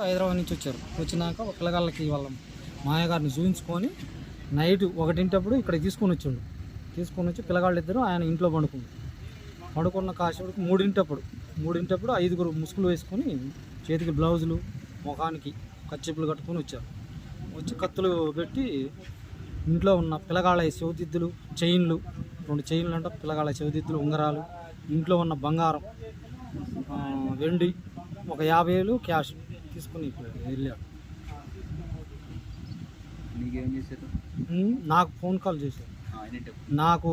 హైదరాబాద్ నుంచి వచ్చారు. వచ్చినాక పిల్లగాళ్ళకి వాళ్ళ మాయగారిని చూపించుకొని నైట్ 1 ఇక్కడ తీసుకొని వచ్చి పిల్లగాళ్ళు ఇద్దరు ఆయన ఇంట్లో పడుకున్న కాసేపటికి 3 5 ముసుగులు వేసుకొని చేతికి బ్లౌజులు ముఖానికి కచ్చిప్పులు కట్టుకొని వచ్చారు. వచ్చి కత్తులు పెట్టి ఇంట్లో ఉన్న పిల్లగాళ్ళ చెవిదిద్దులు చైన్లు 2 చైన్లు అంట పిల్లగాళ్ళ చెవిదిద్దులు ఉంగరాలు ఇంట్లో ఉన్న బంగారం వెండి ఒక 50,000 క్యాష్ తీసుకుని వెళ్ళాడు. నాకు ఫోన్ కాల్ చేశారు. నాకు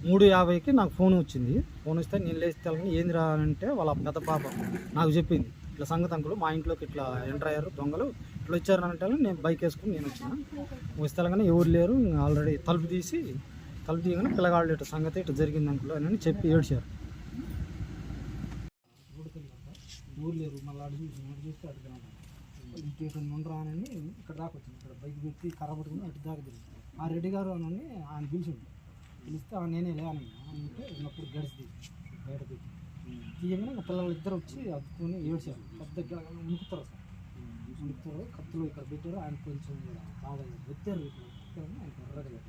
3:50కి నాకు ఫోన్ వచ్చింది. ఫోన్ వస్తే నేను లేచి తెలని ఏంది రా అంటే వాళ్ళ పెద్ద పాప నాకు చెప్పింది, ఇట్లా సంగతి అంకులు మా ఇంట్లోకి ఇట్లా ఎంటర్ అయ్యారు దొంగలు, ఇట్లా వచ్చారు అంటే నేను బైక్ వేసుకుని నేను వస్తే తెలంగానే ఎవరు లేరు, ఆల్రెడీ తలుపు తీయగానే పిల్లగాళ్ళు ఇట్లా సంగతి ఇట్లా జరిగింది అంకులు అని చెప్పి ఏడ్చారు. ఊరు లేరు మళ్ళీ అడిగి చూస్తే అడిగిన ఉండరానని ఇక్కడ దాకా వచ్చింది. ఇక్కడ బైక్ పెట్టి కర్ర పట్టుకుని అటు దాకా తిరిగి ఆ రెడ్డి గారు అని ఆయన పిలిస్తే నేనే లేని అంటే ఉన్నప్పుడు గడిచి బయట పెట్టి తీయగానే ఇంకా పిల్లలు ఇద్దరు వచ్చి అద్దుకొని ఏడ్చారు. పెద్ద ఉనుకుతారు కత్తులు ఇక్కడ పెట్టారు. ఆయన కొంచెం బాగా వచ్చారు ఆయన ఎర్రగా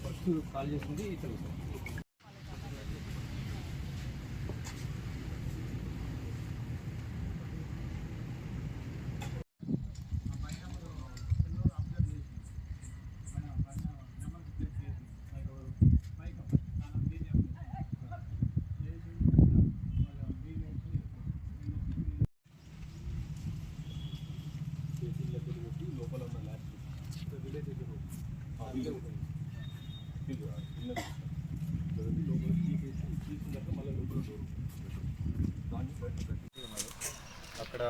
ఫస్ట్ కాల్ చేసింది ఇతను. లోపల ఉన్న ల్యాబ్ విలేజ్ అక్కడ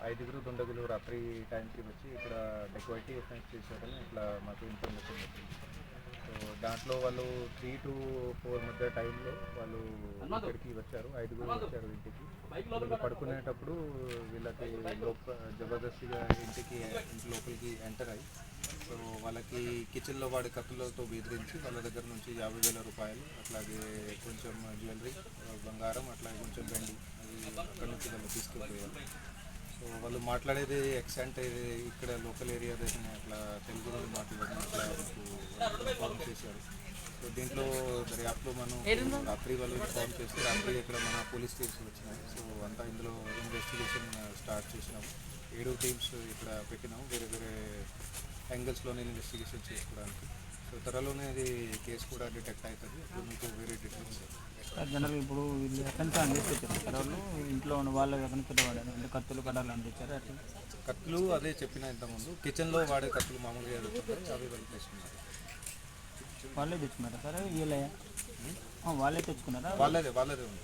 5 దుండగులు రాత్రి టైంకి వచ్చి ఇక్కడ డెకోయిటీ అఫెన్స్ చేశారని ఇట్లా మాకు ఇన్ఫర్మేషన్ వచ్చింది. సో దాంట్లో వాళ్ళు 3 to 4 మధ్య టైంలో వాళ్ళు ఇక్కడికి వచ్చారు. 5 వచ్చారు ఇంటికి. వీళ్ళు పడుకునేటప్పుడు వీళ్ళకి జబర్దస్తిగా ఇంటి లోపలికి ఎంటర్ అయ్యి సో వాళ్ళకి కిచెన్లో వాడే కత్తులతో బెదిరించి వాళ్ళ దగ్గర నుంచి 50,000 రూపాయలు అట్లాగే కొంచెం జ్యువెలరీ బంగారం అట్లాగే కొంచెం వెండి అది అక్కడి నుంచి వాళ్ళు తీసుకెళ్ళిపోయారు. సో వాళ్ళు మాట్లాడేది ఎక్సెంట్ ఇక్కడ లోకల్ ఏరియా దగ్గర అట్లా తెలుగులో మాట్లాడడం అట్లా మాకు ఇన్ఫార్మ్ చేశారు. సో దీంట్లో దర్యాప్తులో మనం రాత్రి వాళ్ళు ఇన్ఫార్మ్ చేసి రాత్రి ఇక్కడ మన పోలీస్ స్టేషన్ వచ్చినాయి. సో అంతా ఇందులో ఇన్వెస్టిగేషన్ స్టార్ట్ చేసినాము. 7 టీమ్స్ ఇక్కడ పెట్టినాము వేరే వేరే యాంగిల్స్లోనే ఇన్వెస్టిగేషన్ చేసుకోవడానికి. సో త్వరలోనే ఇది కేసు కూడా డిటెక్ట్ అవుతుంది. ఇప్పుడు మీకు వేరే డీటెయిల్స్ జనరల్ ఇప్పుడు వీళ్ళు ఎక్కడి అందించారు కడవలు ఇంట్లో ఉన్న వాళ్ళు ఎక్కడి వాడారు అంటే కత్తులు కడాలు అందించారు. అట్లా కత్తులు అదే చెప్పిన ఇంతకుముందు కిచెన్లో వాడే కత్తులు మామూలుగా ఎదుగుతుంటాయి అవి వాళ్ళు తీసుకున్నారు. వాళ్ళే తెచ్చుకున్నారా సరే వీళ్ళయ్యా వాళ్ళే తెచ్చుకున్నారా? వాళ్ళదే ఉంది.